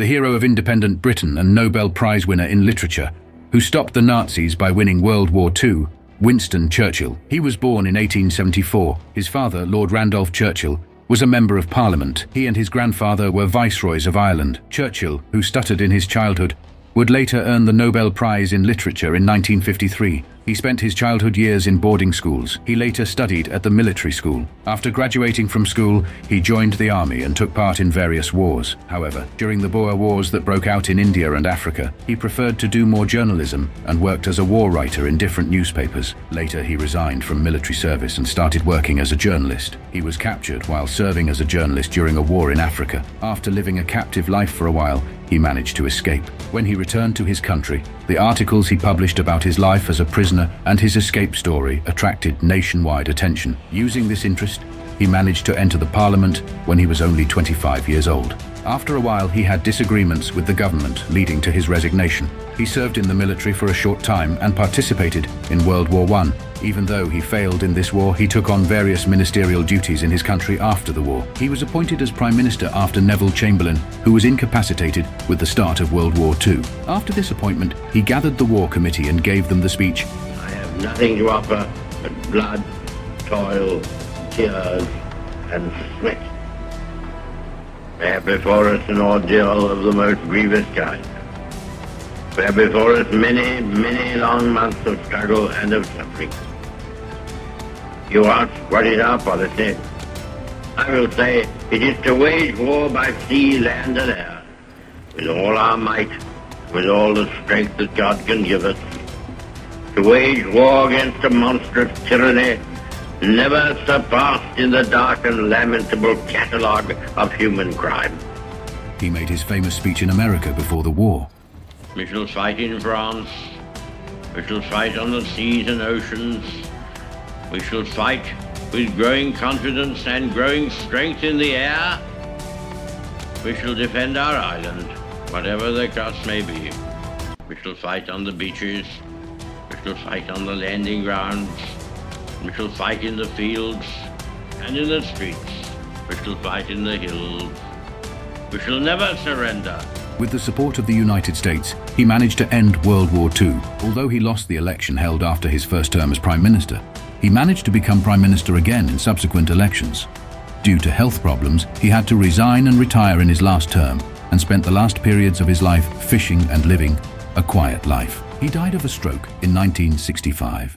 the hero of independent Britain and Nobel Prize winner in literature, who stopped the Nazis by winning World War II, Winston Churchill. He was born in 1874. His father, Lord Randolph Churchill, was a member of Parliament. He and his grandfather were viceroys of Ireland. Churchill, who stuttered in his childhood, would later earn the Nobel Prize in Literature in 1953. He spent his childhood years in boarding schools. He later studied at the military school. After graduating from school, he joined the army and took part in various wars. However, during the Boer Wars that broke out in India and Africa, he preferred to do more journalism and worked as a war writer in different newspapers. Later, he resigned from military service and started working as a journalist. He was captured while serving as a journalist during a war in Africa. After living a captive life for a while, he managed to escape. When he returned to his country, the articles he published about his life as a prisoner and his escape story attracted nationwide attention. Using this interest, he managed to enter the Parliament when he was only 25 years old. After a while, he had disagreements with the government, leading to his resignation. He served in the military for a short time and participated in World War I. Even though he failed in this war, he took on various ministerial duties in his country after the war. He was appointed as Prime Minister after Neville Chamberlain, who was incapacitated with the start of World War II. After this appointment, he gathered the War Committee and gave them the speech, "I have nothing to offer but blood, toil, tears, and sweat. We have before us an ordeal of the most grievous kind. We have before us many, many long months of struggle and of suffering. You ask, what is our policy? I will say, it is to wage war by sea, land, and air, with all our might, with all the strength that God can give us, to wage war against a monstrous tyranny never surpassed in the dark and lamentable catalogue of human crime." He made his famous speech in America before the war. We shall fight in France. We shall fight on the seas and oceans. We shall fight with growing confidence and growing strength in the air. We shall defend our island, whatever the cost may be. We shall fight on the beaches. We shall fight on the landing grounds. We shall fight in the fields and in the streets. We shall fight in the hills. We shall never surrender. With the support of the United States, he managed to end World War II. Although he lost the election held after his first term as Prime Minister, he managed to become Prime Minister again in subsequent elections. Due to health problems, he had to resign and retire in his last term and spent the last periods of his life fishing and living a quiet life. He died of a stroke in 1965.